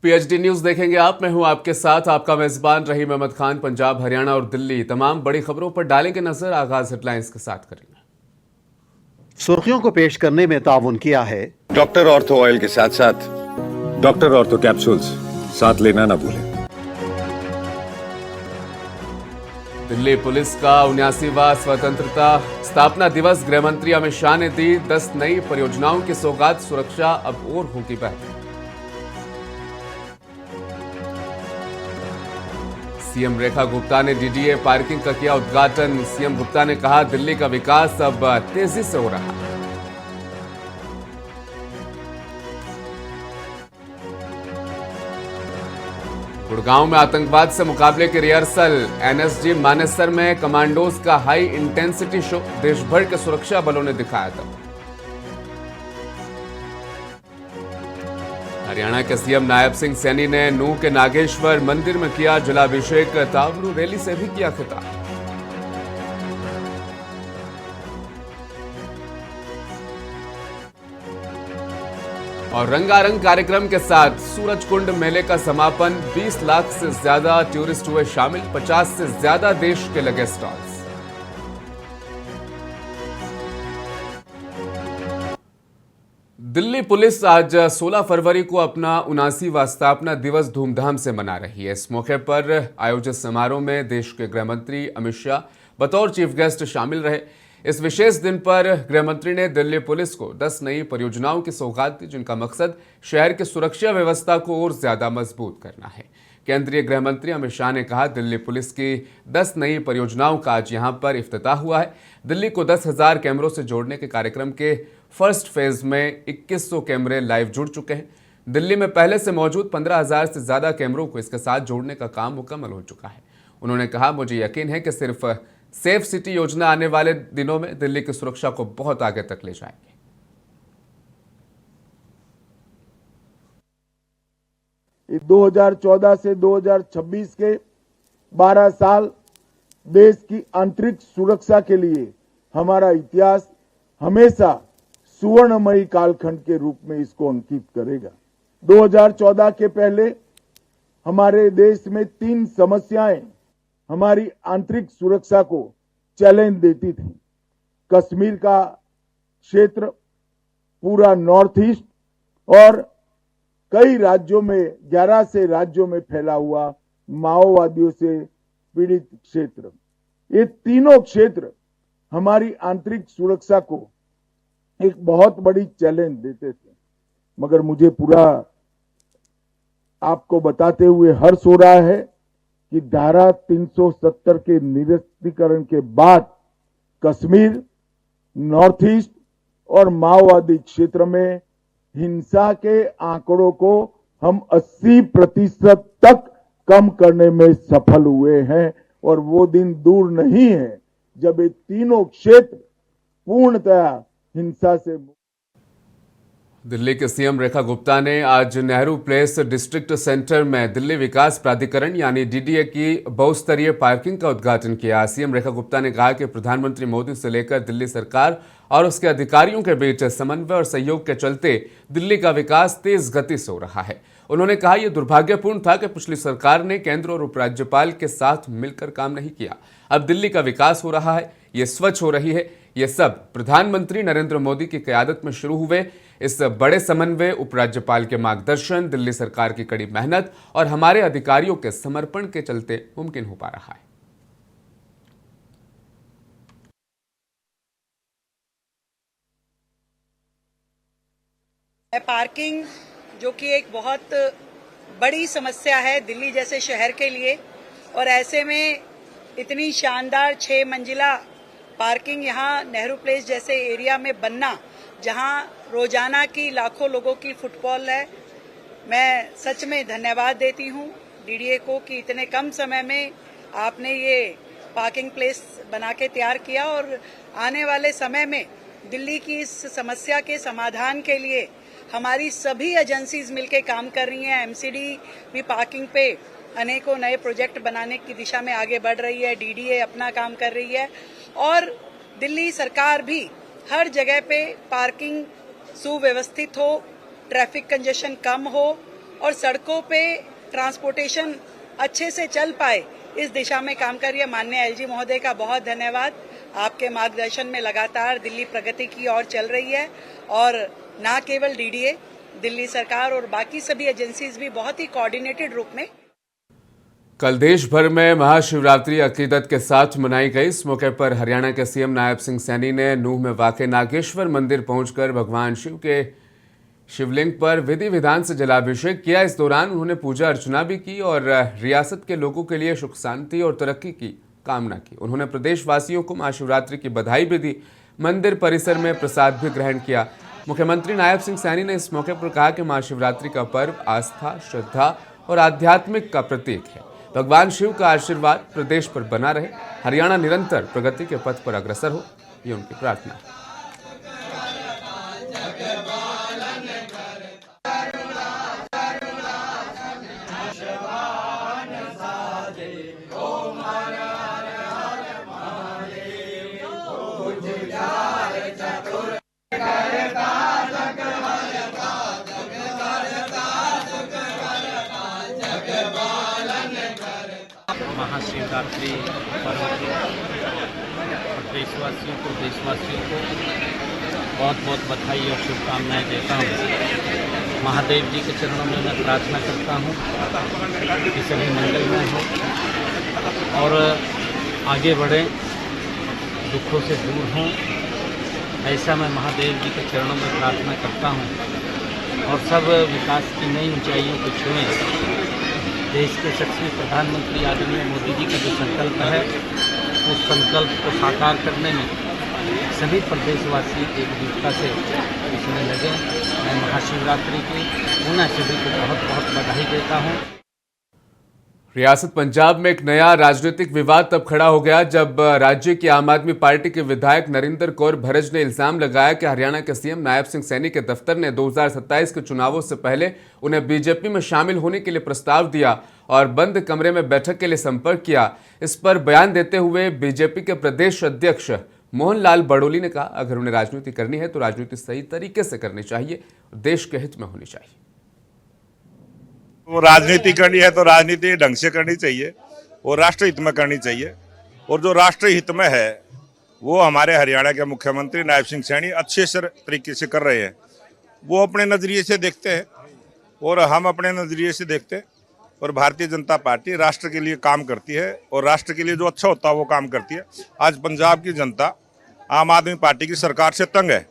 PhD news देखेंगे आप। मैं हूं आपके साथ आपका मेजबान रहीम अहमद खान। पंजाब, हरियाणा और दिल्ली तमाम बड़ी खबरों पर डालेंगे नजर। आगाज हेडलाइंस के साथ करेंगे। सुर्खियों को पेश करने में ताउन किया है डॉक्टर ऑर्थो ऑयल के साथ साथ डॉक्टर ऑर्थो कैप्सूल्स साथ लेना ना भूलें। दिल्ली पुलिस का 79वां स्वतंत्रता स्थापना दिवस, गृह मंत्री अमित शाह ने दी 10 नई परियोजनाओं की सौगात। सुरक्षा अब और होगी बेहतर। सीएम रेखा गुप्ता ने डीडीए पार्किंग का किया उद्घाटन। सीएम गुप्ता ने कहा, दिल्ली का विकास अब तेजी से हो रहा है। गुड़गांव में आतंकवाद से मुकाबले की रिहर्सल। एनएसजी मानेसर में कमांडोज का हाई इंटेंसिटी शो। देश भर के सुरक्षा बलों ने दिखाया था। हरियाणा के सीएम नायब सिंह सैनी ने नूंह के नागेश्वर मंदिर में किया जलाभिषेक। तावड़ू रैली से भी किया खिताब। और रंगारंग कार्यक्रम के साथ सूरजकुंड मेले का समापन। 20 लाख से ज्यादा टूरिस्ट हुए शामिल। 50 से ज्यादा देश के लगे स्टॉल्स। दिल्ली पुलिस आज 16 फरवरी को अपना 79वां स्थापना दिवस धूमधाम से मना रही है। इस मौके पर आयोजित समारोह में देश के गृह मंत्री अमित शाह बतौर चीफ गेस्ट शामिल रहे। इस विशेष दिन पर गृह मंत्री ने दिल्ली पुलिस को 10 नई परियोजनाओं की सौगात दी, जिनका मकसद शहर की सुरक्षा व्यवस्था को और ज्यादा मजबूत करना है। केंद्रीय गृह मंत्री अमित शाह ने कहा, दिल्ली पुलिस की 10 नई परियोजनाओं का आज यहां पर इफ्तिताह हुआ है। दिल्ली को 10,000 कैमरों से जोड़ने के कार्यक्रम के फर्स्ट फेज में 2100 कैमरे लाइव जुड़ चुके हैं। दिल्ली में पहले से मौजूद 15,000 से ज्यादा कैमरों को इसके साथ जोड़ने का काम मुकम्मल हो चुका है। उन्होंने कहा, मुझे यकीन है कि सिर्फ सेफ सिटी योजना आने वाले दिनों में दिल्ली की सुरक्षा को बहुत आगे तक ले जाएगी। 2014 से 2026 के 12 साल देश की आंतरिक सुरक्षा के लिए हमारा इतिहास हमेशा सुवर्णमयी कालखंड के रूप में इसको अंकित करेगा। 2014 के पहले हमारे देश में 3 समस्याएं हमारी आंतरिक सुरक्षा को चैलेंज देती थी। कश्मीर का क्षेत्र, पूरा नॉर्थ ईस्ट और कई राज्यों में 11 से राज्यों में फैला हुआ माओवादियों से पीड़ित क्षेत्र। ये तीनों क्षेत्र हमारी आंतरिक सुरक्षा को एक बहुत बड़ी चैलेंज देते थे। मगर मुझे पूरा आपको बताते हुए हर्ष हो रहा है कि धारा 370 के निरस्तीकरण के बाद कश्मीर, नॉर्थ ईस्ट और माओवादी क्षेत्र में हिंसा के आंकड़ों को हम 80% तक कम करने में सफल हुए हैं। और वो दिन दूर नहीं है जब ये तीनों क्षेत्र पूर्णतया हिंसा से। दिल्ली के सीएम रेखा गुप्ता ने आज नेहरू प्लेस डिस्ट्रिक्ट सेंटर में दिल्ली विकास प्राधिकरण यानी डीडीए की बहुस्तरीय पार्किंग का उद्घाटन किया। सीएम रेखा गुप्ता ने कहा कि प्रधानमंत्री मोदी से लेकर दिल्ली सरकार और उसके अधिकारियों के बीच समन्वय और सहयोग के चलते दिल्ली का विकास तेज गति से हो रहा है। उन्होंने कहा, यह दुर्भाग्यपूर्ण था कि पिछली सरकार ने केंद्र और उपराज्यपाल के साथ मिलकर काम नहीं किया। अब दिल्ली का विकास हो रहा है, ये स्वच्छ हो रही है। ये सब प्रधानमंत्री नरेंद्र मोदी की क़यादत में शुरू हुए इस बड़े समन्वय, उपराज्यपाल के मार्गदर्शन, दिल्ली सरकार की कड़ी मेहनत और हमारे अधिकारियों के समर्पण के चलते मुमकिन हो पा रहा है। पार्किंग जो कि एक बहुत बड़ी समस्या है दिल्ली जैसे शहर के लिए, और ऐसे में इतनी शानदार 6 मंजिला पार्किंग यहाँ नेहरू प्लेस जैसे एरिया में बनना, जहाँ रोजाना की लाखों लोगों की फुटफॉल है। मैं सच में धन्यवाद देती हूँ डीडीए को कि इतने कम समय में आपने ये पार्किंग प्लेस बना के तैयार किया, और आने वाले समय में दिल्ली की इस समस्या के समाधान के लिए हमारी सभी एजेंसीज मिलकर काम कर रही हैं। एमसीडी भी पार्किंग पे अनेकों नए प्रोजेक्ट बनाने की दिशा में आगे बढ़ रही है। डीडीए अपना काम कर रही है और दिल्ली सरकार भी हर जगह पे पार्किंग सुव्यवस्थित हो, ट्रैफिक कंजेशन कम हो और सड़कों पे ट्रांसपोर्टेशन अच्छे से चल पाए, इस दिशा में काम कर रही है। माननीय एलजी महोदय का बहुत धन्यवाद। आपके मार्गदर्शन में लगातार दिल्ली प्रगति की ओर चल रही है और न केवल डीडीए, दिल्ली सरकार और बाकी सभी एजेंसीज भी बहुत ही कोऑर्डिनेटेड रूप में। कल देश भर में महाशिवरात्रि अकीदत के साथ मनाई गई। इस मौके पर हरियाणा के सीएम नायब सिंह सैनी ने नूंह में वाक़े नागेश्वर मंदिर पहुंचकर भगवान शिव के शिवलिंग पर विधि विधान से जलाभिषेक किया। इस दौरान उन्होंने पूजा अर्चना भी की और रियासत के लोगों के लिए सुख शांति और तरक्की की कामना की। उन्होंने प्रदेशवासियों को महाशिवरात्रि की बधाई भी दी। मंदिर परिसर में प्रसाद भी ग्रहण किया। मुख्यमंत्री नायब सिंह सैनी ने इस मौके पर कहा कि महाशिवरात्रि का पर्व आस्था, श्रद्धा और आध्यात्मिक का प्रतीक है। भगवान शिव का आशीर्वाद प्रदेश पर बना रहे, हरियाणा निरंतर प्रगति के पथ पर अग्रसर हो, ये उनकी प्रार्थना है। महाशिवरात्रि पर्व की देशवासियों को बहुत बहुत बधाई और शुभकामनाएं देता हूँ। महादेव जी के चरणों में मैं प्रार्थना करता हूँ कि सभी मंगलमय हो और आगे बढ़ें, दुखों से दूर हों, ऐसा मैं महादेव जी के चरणों में प्रार्थना करता हूँ और सब विकास की नई ऊंचाइयों को छुएं। देश के यशस्वी प्रधानमंत्री आदरणीय मोदी जी का जो संकल्प है, उस संकल्प को साकार करने में सभी प्रदेशवासी एकजुटता से इसमें लगे। मैं महाशिवरात्रि की पुनः सभी को बहुत बहुत बधाई देता हूँ। रियासत पंजाब में एक नया राजनीतिक विवाद तब खड़ा हो गया जब राज्य की आम आदमी पार्टी के विधायक नरिंदर कौर भरज ने इल्जाम लगाया कि हरियाणा के सीएम नायब सिंह सैनी के दफ्तर ने 2027 के चुनावों से पहले उन्हें बीजेपी में शामिल होने के लिए प्रस्ताव दिया और बंद कमरे में बैठक के लिए संपर्क किया। इस पर बयान देते हुए बीजेपी के प्रदेश अध्यक्ष मोहन लाल बड़ोली ने कहा, अगर उन्हें राजनीति करनी है तो राजनीति सही तरीके से करनी चाहिए, देश के हित में होनी चाहिए। वो राजनीति करनी है तो राजनीति ढंग से करनी चाहिए और राष्ट्र हित में करनी चाहिए। और जो राष्ट्र हित में है वो हमारे हरियाणा के मुख्यमंत्री नायब सिंह सैनी अच्छे तरीके से कर रहे हैं। वो अपने नज़रिए से देखते हैं और हम अपने नज़रिए से देखते हैं। और भारतीय जनता पार्टी राष्ट्र के लिए काम करती है और राष्ट्र के लिए जो अच्छा होता है वो काम करती है। आज पंजाब की जनता आम आदमी पार्टी की सरकार से तंग है,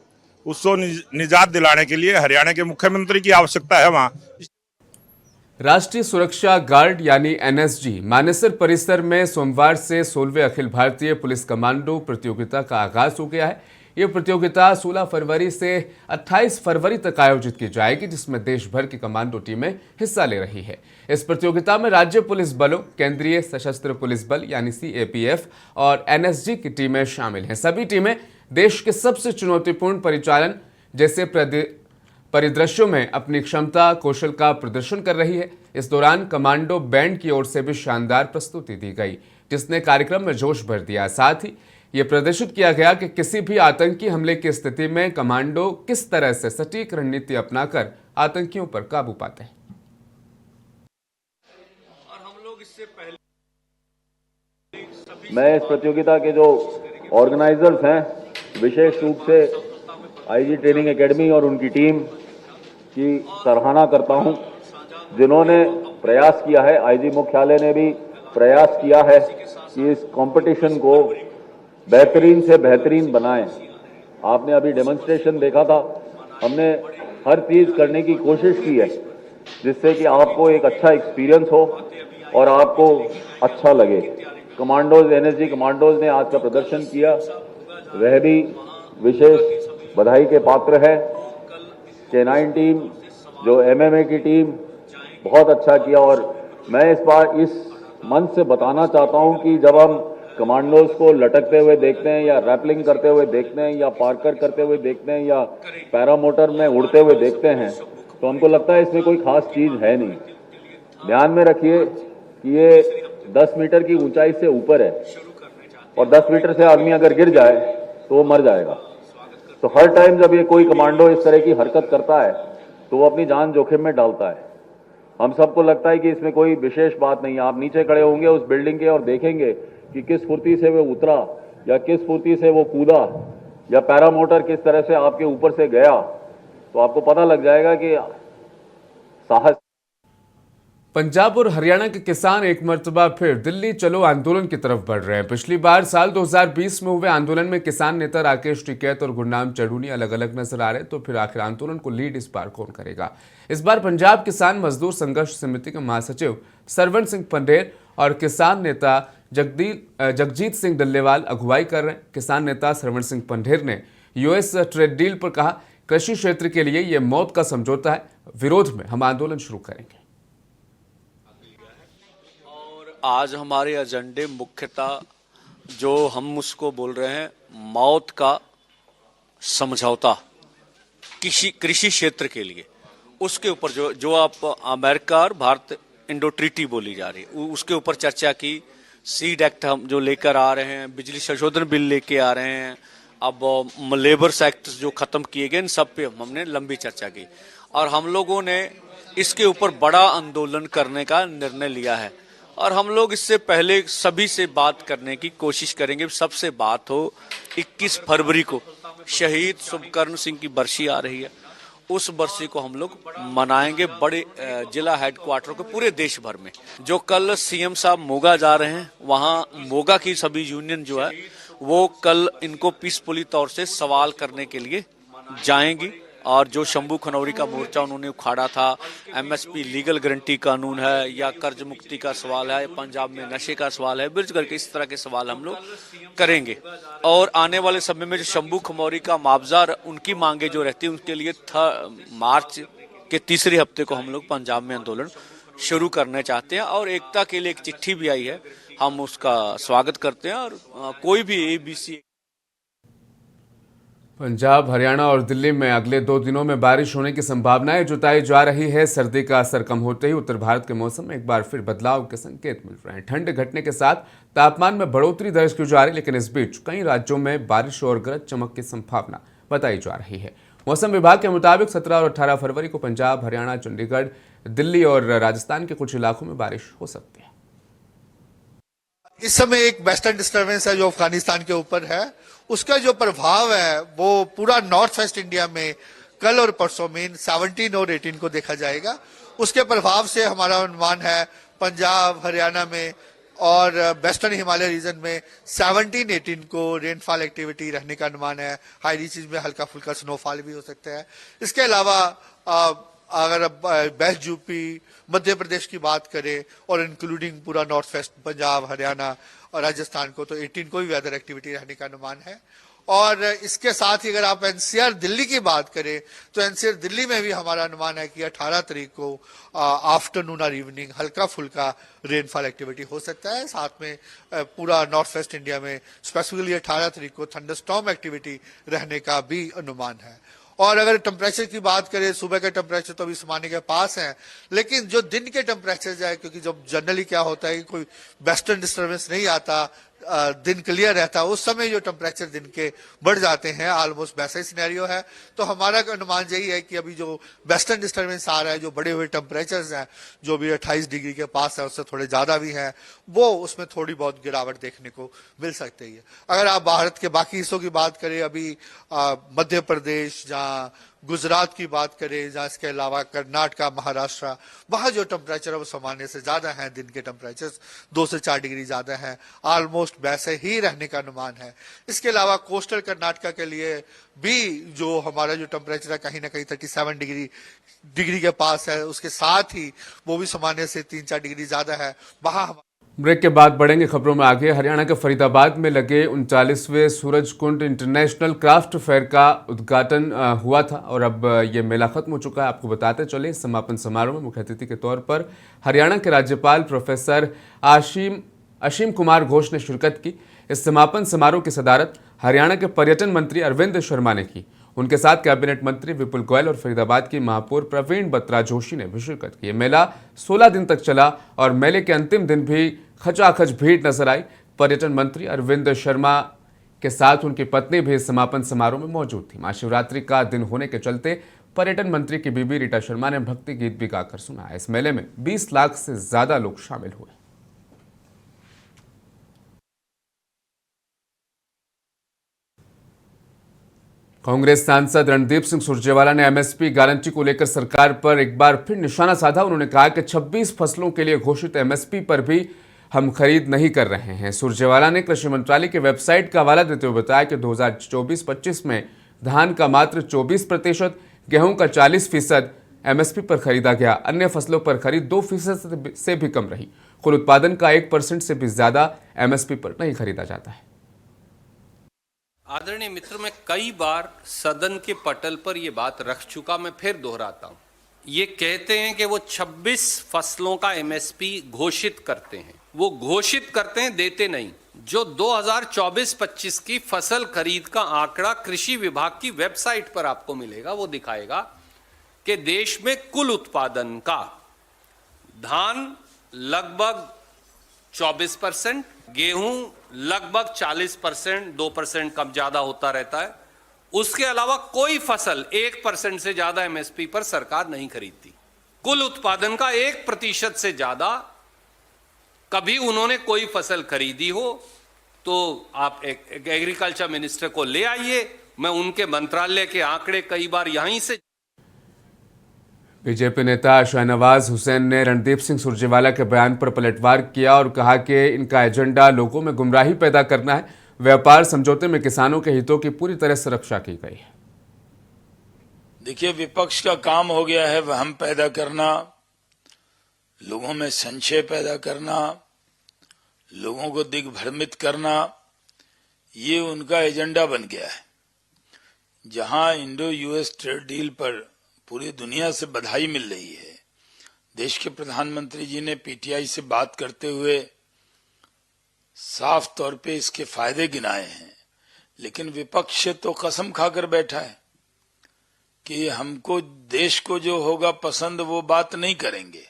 उसको निजात दिलाने के लिए हरियाणा के मुख्यमंत्री की आवश्यकता है। वहाँ राष्ट्रीय सुरक्षा गार्ड यानी एनएसजी मानेसर परिसर में सोमवार से 16वें अखिल भारतीय पुलिस कमांडो प्रतियोगिता का आगाज हो गया है। ये प्रतियोगिता 16 फरवरी से 28 फरवरी तक आयोजित की जाएगी, जिसमें देश भर की कमांडो टीमें हिस्सा ले रही है। इस प्रतियोगिता में राज्य पुलिस बलों, केंद्रीय सशस्त्र पुलिस बल यानी सीएपीएफ और एनएसजी की टीमें शामिल हैं। सभी टीमें देश के सबसे चुनौतीपूर्ण परिचालन जैसे परिदृश्यों में अपनी क्षमता कौशल का प्रदर्शन कर रही है। इस दौरान कमांडो बैंड की ओर से भी शानदार प्रस्तुति दी गई, जिसने कार्यक्रम में जोश भर दिया। साथ ही ये प्रदर्शित किया गया कि किसी भी आतंकी हमले की स्थिति में कमांडो किस तरह से सटीक रणनीति अपनाकर आतंकियों पर काबू पाते हैं। मैं इस प्रतियोगिता के जो ऑर्गेनाइजर्स हैं, विशेष रूप से आईजी ट्रेनिंग एकेडमी और उनकी टीम की सराहना करता हूं, जिन्होंने प्रयास किया है। आईजी मुख्यालय ने भी प्रयास किया है कि इस कंपटीशन को बेहतरीन से बेहतरीन बनाएं। आपने अभी डेमोन्स्ट्रेशन देखा था, हमने हर चीज करने की कोशिश की है जिससे कि आपको एक अच्छा एक्सपीरियंस हो और आपको अच्छा लगे। कमांडोज, एनएसजी कमांडोज ने आज का प्रदर्शन किया, वह भी विशेष बधाई के पात्र है। K9 टीम, जो एमएमए की टीम, बहुत अच्छा किया। और मैं इस बार इस मंच से बताना चाहता हूं कि जब हम कमांडोज को लटकते हुए देखते हैं या रैपलिंग करते हुए देखते हैं या पार्कर करते हुए देखते हैं या पैरामोटर में उड़ते हुए देखते हैं तो हमको लगता है इसमें कोई खास चीज है नहीं। ध्यान में रखिए कि ये 10 मीटर की ऊंचाई से ऊपर है और 10 मीटर से आदमी अगर गिर जाए तो वो मर जाएगा। तो हर टाइम जब ये कोई कमांडो इस तरह की हरकत करता है तो वो अपनी जान जोखिम में डालता है। हम सबको लगता है कि इसमें कोई विशेष बात नहीं है। आप नीचे खड़े होंगे उस बिल्डिंग के और देखेंगे कि किस फुर्ती से वो उतरा या किस फुर्ती से वो कूदा या पैरामोटर किस तरह से आपके ऊपर से गया, तो आपको पता लग जाएगा कि साहस। पंजाब और हरियाणा के किसान एक मर्तबा फिर दिल्ली चलो आंदोलन की तरफ बढ़ रहे हैं। पिछली बार साल 2020 में हुए आंदोलन में किसान नेता राकेश टिकैत और गुरनाम चढ़ूनी अलग अलग नजर आ रहे, तो फिर आखिर आंदोलन को लीड इस बार कौन करेगा? इस बार पंजाब किसान मजदूर संघर्ष समिति के महासचिव सरवण सिंह पंढेर और किसान नेता जगजीत सिंह डल्लेवाल अगुवाई कर रहे हैं। किसान नेता सरवण सिंह पंढेर ने यूएस ट्रेड डील पर कहा, कृषि क्षेत्र के लिए यह मौत का समझौता है, विरोध में हम आंदोलन शुरू करेंगे। आज हमारे एजेंडे मुख्यतः जो हम उसको बोल रहे हैं मौत का समझौता कृषि क्षेत्र के लिए, उसके ऊपर जो आप अमेरिका और भारत इंडो ट्रीटी बोली जा रही है उसके ऊपर चर्चा की। सीड एक्ट हम जो लेकर आ रहे हैं, बिजली संशोधन बिल लेके आ रहे हैं, अब लेबर एक्ट जो खत्म किए गए, इन सब पे हमने लंबी चर्चा की और हम लोगों ने इसके ऊपर बड़ा आंदोलन करने का निर्णय लिया है। और हम लोग इससे पहले सभी से बात करने की कोशिश करेंगे। सबसे बात हो 21 फरवरी को शहीद शुभकर्ण सिंह की बरसी आ रही है, उस बरसी को हम लोग मनाएंगे बड़े जिला हेडक्वार्टर को पूरे देश भर में। जो कल सीएम साहब मोगा जा रहे हैं, वहां मोगा की सभी यूनियन जो है वो कल इनको पीसफुली तौर से सवाल करने के लिए जाएंगी। और जो शंभू खनौरी का मोर्चा उन्होंने उखाड़ा था, एमएसपी लीगल गारंटी कानून है या कर्ज मुक्ति का सवाल है, पंजाब में नशे का सवाल है, ब्रिज करके इस तरह के सवाल हम लोग करेंगे। और आने वाले समय में जो शंभू खनौरी का मुआवजा उनकी मांगे जो रहती है उनके लिए मार्च के तीसरे हफ्ते को हम लोग पंजाब में आंदोलन शुरू करना चाहते हैं। और एकता के लिए एक चिट्ठी भी आई है, हम उसका स्वागत करते हैं। और कोई भी ABC पंजाब, हरियाणा और दिल्ली में अगले 2 दिनों में बारिश होने की संभावनाएं जताई जा रही है। सर्दी का असर कम होते ही उत्तर भारत के मौसम में एक बार फिर बदलाव के संकेत मिल रहे हैं। ठंड घटने के साथ तापमान में बढ़ोतरी दर्ज की जा रही है, लेकिन इस बीच कई राज्यों में बारिश और गरज चमक की संभावना बताई जा रही है। मौसम विभाग के मुताबिक 17 और 18 फरवरी को पंजाब, हरियाणा, चंडीगढ़, दिल्ली और राजस्थान के कुछ इलाकों में बारिश हो सकती है। इस समय एक वेस्टर्न डिस्टर्बेंस है जो अफगानिस्तान के ऊपर है, उसका जो प्रभाव है वो पूरा नॉर्थ वेस्ट इंडिया में कल और परसों में 17 और 18 को देखा जाएगा। उसके प्रभाव से हमारा अनुमान है पंजाब, हरियाणा में और वेस्टर्न हिमालय रीजन में 17-18 को रेनफॉल एक्टिविटी रहने का अनुमान है। हाई रीचेज में हल्का फुल्का स्नोफॉल भी हो सकता है। इसके अलावा अगर वेस्ट यूपी, मध्य प्रदेश की बात करें और इंक्लूडिंग पूरा नॉर्थ वेस्ट पंजाब, हरियाणा और राजस्थान को, तो 18 को भी वेदर एक्टिविटी रहने का अनुमान है। और इसके साथ ही अगर आप एनसीआर दिल्ली की बात करें तो एनसीआर दिल्ली में भी हमारा अनुमान है कि 18 तारीख को आफ्टरनून और इवनिंग हल्का फुल्का रेनफॉल एक्टिविटी हो सकता है। साथ में पूरा नॉर्थ वेस्ट इंडिया में स्पेसिफिकली 18 तारीख को थंडरस्टॉर्म एक्टिविटी रहने का भी अनुमान है। और अगर टेम्परेचर की बात करें, सुबह के टेम्परेचर तो अभी सामान्य के पास है, लेकिन जो दिन के टेम्परेचर है, क्योंकि जब जनरली क्या होता है कि कोई वेस्टर्न डिस्टर्बेंस नहीं आता, दिन क्लियर रहता है, उस समय जो टेम्परेचर दिन के बढ़ जाते हैं, ऑलमोस्ट वैसा ही सिनेरियो है। तो हमारा अनुमान यही है कि अभी जो वेस्टर्न डिस्टर्बेंस आ रहा है, जो बढ़े हुए टेम्परेचर्स हैं, जो भी 28 डिग्री के पास है, उससे थोड़े ज्यादा भी हैं, वो उसमें थोड़ी बहुत गिरावट देखने को मिल सकती है। अगर आप भारत के बाकी हिस्सों की बात करें, अभी मध्य प्रदेश, जहाँ गुजरात की बात करें, जहाँ इसके अलावा कर्नाटका, महाराष्ट्र, वहां जो टेम्परेचर है वो सामान्य से ज्यादा है। दिन के टेम्परेचर 2 से 4 डिग्री ज्यादा है, ऑलमोस्ट वैसे ही रहने का अनुमान है। इसके अलावा कोस्टल कर्नाटका के लिए भी जो हमारा जो टेम्परेचर है कहीं ना कहीं 37 डिग्री के पास है, उसके साथ ही वो भी सामान्य से 3-4 डिग्री ज्यादा है। वहां ब्रेक के बाद बढ़ेंगे खबरों में आगे। हरियाणा के फरीदाबाद में लगे 39वें सूरजकुंड इंटरनेशनल क्राफ्ट फेयर का उद्घाटन हुआ था और अब ये मेला खत्म हो चुका है। आपको बताते चले, समापन समारोह में मुख्य अतिथि के तौर पर हरियाणा के राज्यपाल प्रोफेसर असीम कुमार घोष ने शिरकत की। इस समापन समारोह की सदारत हरियाणा के पर्यटन मंत्री अरविंद शर्मा ने की। उनके साथ कैबिनेट मंत्री विपुल गोयल और फरीदाबाद की महापौर प्रवीण बत्रा जोशी ने भी शिरकत की। मेला 16 दिन तक चला और मेले के अंतिम दिन भी खचाखच भीड़ नजर आई। पर्यटन मंत्री अरविंद शर्मा के साथ उनकी पत्नी भी समापन समारोह में मौजूद थी। महाशिवरात्रि का दिन होने के चलते पर्यटन मंत्री की बीबी रीटा शर्मा ने भक्ति गीत भी गाकर सुनाया। इस मेले में 20 लाख से ज्यादा लोग शामिल हुए। कांग्रेस सांसद रणदीप सिंह सुरजेवाला ने एमएसपी गारंटी को लेकर सरकार पर एक बार फिर निशाना साधा। उन्होंने कहा कि 26 फसलों के लिए घोषित एमएसपी पर भी हम खरीद नहीं कर रहे हैं। सुरजेवाला ने कृषि मंत्रालय की वेबसाइट का हवाला देते हुए बताया कि 2024-25 में धान का मात्र 24%, गेहूं का 40% एमएसपी पर खरीदा गया। अन्य फसलों पर खरीद 2% से भी कम रही। कुल उत्पादन का 1% से भी ज्यादा एमएसपी पर नहीं खरीदा जाता है। आदरणीय मित्र, मैं कई बार सदन के पटल पर यह बात रख चुका, मैं फिर दोहराता हूं। ये कहते हैं कि वो 26 फसलों का एमएसपी घोषित करते हैं, वो घोषित करते हैं, देते नहीं। जो 2024-25 की फसल खरीद का आंकड़ा कृषि विभाग की वेबसाइट पर आपको मिलेगा, वो दिखाएगा कि देश में कुल उत्पादन का धान लगभग 24%, गेहूं लगभग 40%, 2% कम ज्यादा होता रहता है। उसके अलावा कोई फसल 1% से ज्यादा एमएसपी पर सरकार नहीं खरीदती। कुल उत्पादन का 1% से ज्यादा कभी उन्होंने कोई फसल खरीदी हो तो आप एक एग्रीकल्चर मिनिस्टर को ले आइए, मैं उनके मंत्रालय के आंकड़े कई बार यहीं से। बीजेपी नेता शाहनवाज हुसैन ने रणदीप सिंह सुरजेवाला के बयान पर पलटवार किया और कहा कि इनका एजेंडा लोगों में गुमराही पैदा करना है। व्यापार समझौते में किसानों के हितों की पूरी तरह सुरक्षा की गई है। देखिए, विपक्ष का काम हो गया है वहम पैदा करना, लोगों में संशय पैदा करना, लोगों को दिग्भ्रमित करना, ये उनका एजेंडा बन गया है। जहां इंडो यूएस ट्रेड डील पर पूरी दुनिया से बधाई मिल रही है, देश के प्रधानमंत्री जी ने पीटीआई से बात करते हुए साफ तौर पे इसके फायदे गिनाए हैं, लेकिन विपक्ष तो कसम खाकर बैठा है कि हमको देश को जो होगा पसंद वो बात नहीं करेंगे।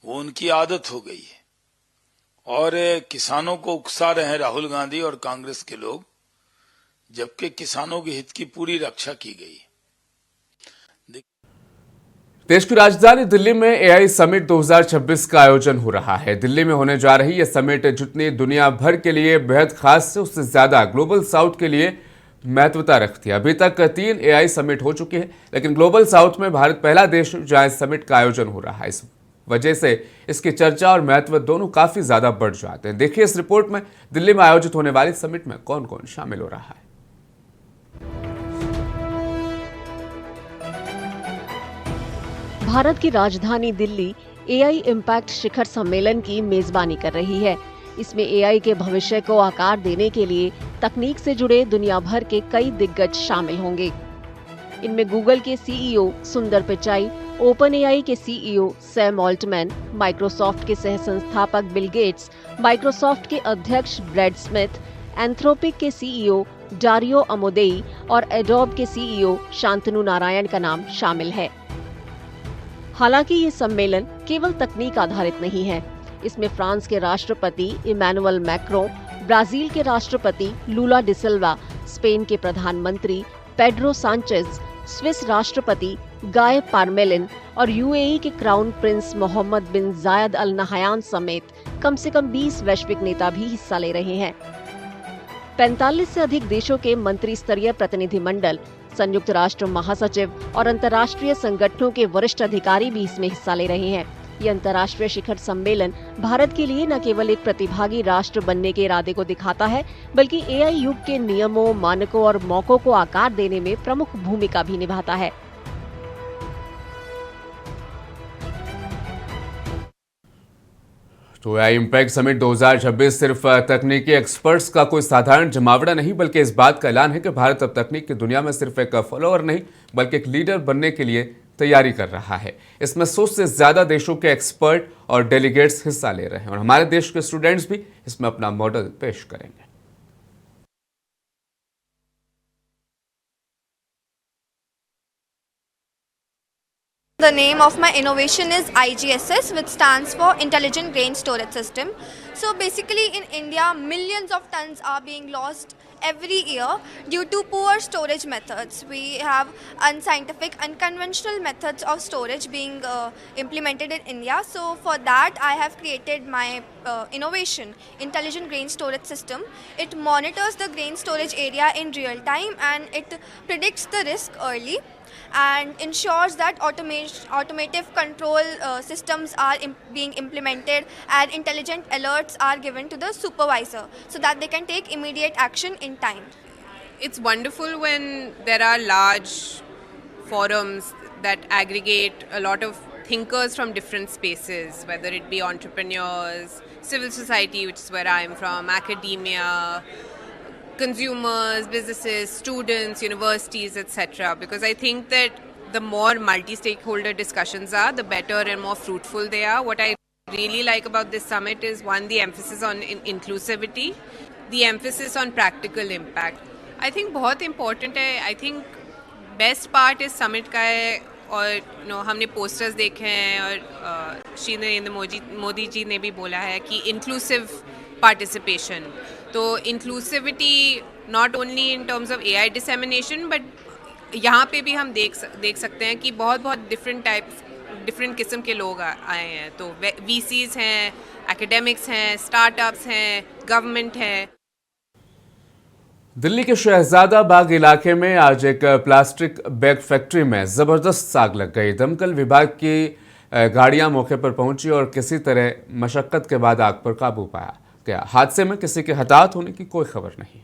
वो उनकी आदत हो गई है और किसानों को उकसा रहे हैं राहुल गांधी और कांग्रेस के लोग, जबकि किसानों के हित की पूरी रक्षा की गई। देश की राजधानी दिल्ली में एआई समिट 2026 का आयोजन हो रहा है। दिल्ली में होने जा रही यह समिट जितनी दुनिया भर के लिए बेहद खास है, उससे ज्यादा ग्लोबल साउथ के लिए महत्वता रखती है। अभी तक 3 एआई समिट हो चुके हैं, लेकिन ग्लोबल साउथ में भारत पहला देश जहां इस समिट का आयोजन हो रहा है। इस वजह से इसकी चर्चा और महत्व दोनों काफी ज्यादा बढ़ जाते हैं। देखिए इस रिपोर्ट में दिल्ली में आयोजित होने वाली समिट में कौन कौन शामिल हो रहा है। भारत की राजधानी दिल्ली एआई इम्पैक्ट शिखर सम्मेलन की मेजबानी कर रही है। इसमें एआई के भविष्य को आकार देने के लिए तकनीक से जुड़े दुनिया भर के कई दिग्गज शामिल होंगे। इनमें गूगल के सीईओ सुंदर पिचाई, ओपन एआई के सीईओ सैम ऑल्टमैन, माइक्रोसॉफ्ट के सह संस्थापक बिल गेट्स, माइक्रोसॉफ्ट के अध्यक्ष ब्रैड स्मिथ, एंथ्रोपिक के सीईओ डारियो अमोदेई और एडोब के सीईओ शांतनु नारायण का नाम शामिल है। हालांकि ये सम्मेलन केवल तकनीक आधारित नहीं है। इसमें फ्रांस के राष्ट्रपति इमैनुअल मैक्रों, ब्राजील के राष्ट्रपति लूला डिसिल्वा, स्पेन के प्रधानमंत्री पेड्रो सांचेज, स्विस राष्ट्रपति गाय पारमेलिन और यूएई के क्राउन प्रिंस मोहम्मद बिन जायद अल नहयान समेत कम से कम 20 वैश्विक नेता भी हिस्सा ले रहे हैं। 45 से अधिक देशों के मंत्री स्तरीय प्रतिनिधिमंडल, संयुक्त राष्ट्र महासचिव और अंतर्राष्ट्रीय संगठनों के वरिष्ठ अधिकारी भी इसमें हिस्सा ले रहे हैं। ये अंतर्राष्ट्रीय शिखर सम्मेलन भारत के लिए न केवल एक प्रतिभागी राष्ट्र बनने के इरादे को दिखाता है, बल्कि एआई युग के नियमों, मानकों और मौकों को आकार देने में प्रमुख भूमिका भी निभाता है। तो एआई इम्पैक्ट समिट 2026 सिर्फ तकनीकी एक्सपर्ट्स का कोई साधारण जमावड़ा नहीं, बल्कि इस बात का ऐलान है कि भारत अब तकनीक की दुनिया में सिर्फ एक फॉलोअर नहीं, बल्कि एक लीडर बनने के लिए तैयारी कर रहा है। इसमें 100 से ज्यादा देशों के एक्सपर्ट और डेलीगेट्स हिस्सा ले रहे हैं और हमारे देश के स्टूडेंट्स भी इसमें अपना मॉडल पेश करेंगे। The name of my innovation is IGSS, which stands for Intelligent Grain Storage System. So basically in India, millions of tons are being lost every year due to poor storage methods. We have unscientific, unconventional methods of storage being implemented in India. So for that, I have created my innovation, Intelligent Grain Storage System. It monitors the grain storage area in real time and it predicts the risk early and ensures that automative control systems are being implemented and intelligent alerts are given to the supervisor so that they can take immediate action in time. It's wonderful when there are large forums that aggregate a lot of thinkers from different spaces, whether it be entrepreneurs, civil society, which is where I'm from, academia, consumers, businesses, students, universities, etc. Because I think that the more multi-stakeholder discussions are, the better and more fruitful they are. What I really like about this summit is, one, the emphasis on inclusivity, the emphasis on practical impact. I think बहुत important है. I think best part is summit का है और हमने posters देखे हैं और श्री नरेंद्र मोदी जी ने भी बोला है कि inclusive participation. तो inclusivity not only in terms of AI dissemination, but यहाँ पे भी हम देख सकते हैं कि बहुत डिफरेंट किस्म के लोग आए हैं. तो VCs हैं, academics हैं, startups हैं, गवर्नमेंट है. दिल्ली के शहजादा बाग इलाके में आज एक प्लास्टिक बैग फैक्ट्री में जबरदस्त आग लग गई. दमकल विभाग की गाड़ियां मौके पर पहुंची और किसी तरह मशक्कत के बाद आग पर काबू पाया गया. हादसे में किसी के हताहत होने की कोई खबर नहीं.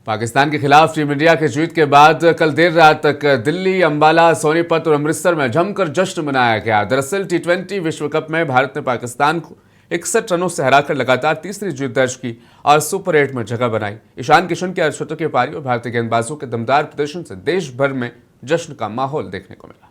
पाकिस्तान के खिलाफ टीम इंडिया की जीत के बाद कल देर रात तक दिल्ली, अंबाला, सोनीपत और अमृतसर में जमकर जश्न मनाया गया. दरअसल T20 विश्व कप में भारत ने पाकिस्तान को 61 रनों से हराकर लगातार तीसरी जीत दर्ज की और सुपर 8 में जगह बनाई. ईशान किशन की अर्धशतक की पारी और भारतीय गेंदबाजों के दमदार प्रदर्शन से देश भर में जश्न का माहौल देखने को मिला.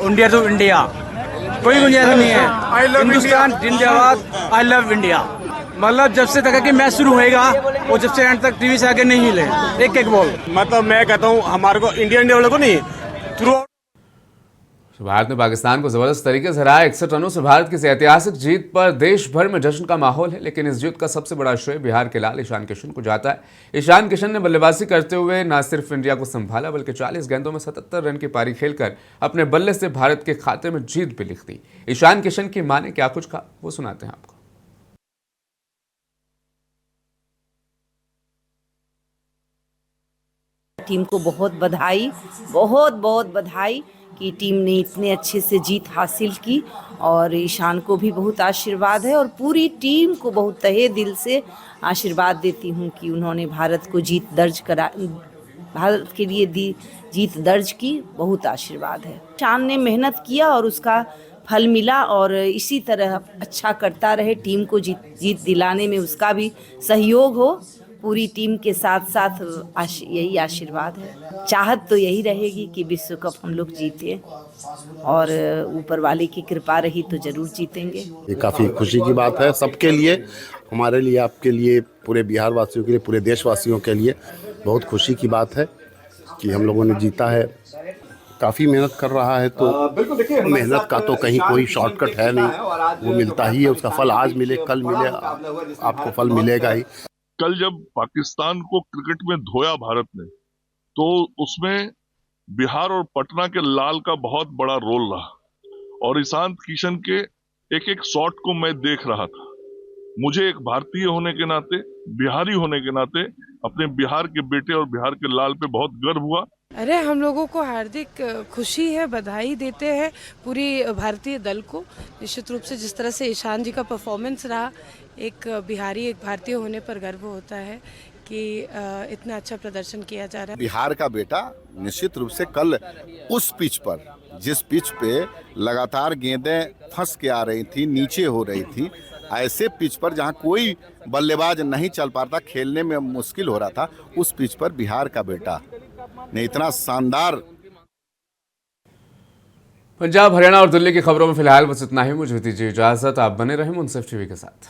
इंडिया तो इंडिया, कोई गुंजाइश नहीं है. हिंदुस्तान जिंदाबाद, आई लव इंडिया. मतलब जब से तक कि मैच शुरू होएगा और जब से एंड तक टीवी से आगे नहीं हिले एक बॉल. मतलब मैं कहता हूँ हमारे को इंडिया वालों को नहीं थ्रू. भारत ने पाकिस्तान को जबरदस्त तरीके से हराया. 61 रनों से भारत की ऐतिहासिक जीत पर देश भर में जश्न का माहौल है. लेकिन इस जीत का सबसे बड़ा श्रेय बिहार के लाल ईशान किशन को जाता है. ईशान किशन ने बल्लेबाजी करते हुए न सिर्फ इंडिया को संभाला बल्कि 40 गेंदों में 77 रन की पारी खेलकर अपने बल्ले से भारत के खाते में जीत भी लिख दी. ईशान किशन की मां ने क्या कुछ कहा वो सुनाते हैं आपको. टीम को बहुत बधाई, बहुत बधाई कि टीम ने इतने अच्छे से जीत हासिल की और ईशान को भी बहुत आशीर्वाद है और पूरी टीम को बहुत तहे दिल से आशीर्वाद देती हूँ कि उन्होंने भारत को भारत के लिए जीत दर्ज की. बहुत आशीर्वाद है. ईशान ने मेहनत किया और उसका फल मिला और इसी तरह अच्छा करता रहे. टीम को जीत दिलाने में उसका भी सहयोग हो. पूरी टीम के साथ साथ यही आशीर्वाद है. चाहत तो यही रहेगी कि विश्व कप हम लोग जीते और ऊपर वाले की कृपा रही तो जरूर जीतेंगे. ये काफ़ी खुशी की बात है सबके लिए, हमारे लिए, आपके लिए, पूरे बिहार वासियों के लिए, पूरे देशवासियों के लिए बहुत खुशी की बात है कि हम लोगों ने जीता है. काफ़ी मेहनत कर रहा है तो मेहनत का तो कहीं कोई शॉर्टकट है नहीं, वो मिलता ही है. उसका फल आज मिले कल मिले आपको फल मिलेगा ही. कल जब पाकिस्तान को क्रिकेट में धोया भारत ने तो उसमें बिहार और पटना के लाल का बहुत बड़ा रोल रहा और ईशान किशन के एक शॉट को मैं देख रहा था. मुझे एक भारतीय होने के नाते, बिहारी होने के नाते अपने बिहार के बेटे और बिहार के लाल पे बहुत गर्व हुआ. अरे हम लोगों को हार्दिक खुशी है, बधाई देते हैं पूरी भारतीय दल को. निश्चित रूप से जिस तरह से ईशान जी का परफॉर्मेंस रहा, एक बिहारी, एक भारतीय होने पर गर्व होता है कि इतना अच्छा प्रदर्शन किया जा रहा है. बिहार का बेटा निश्चित रूप से कल उस पिच पर, जिस पिच पे लगातार गेंदें फंस के आ रही थी, नीचे हो रही थी, ऐसे पिच पर जहां कोई बल्लेबाज नहीं चल पाता, खेलने में मुश्किल हो रहा था, उस पिच पर बिहार का बेटा ने इतना शानदार. पंजाब, हरियाणा और दिल्ली की खबरों में फिलहाल बस इतना ही। मुझे दीजिए इजाजत। आप बने रहें मुंसिफ टीवी के साथ।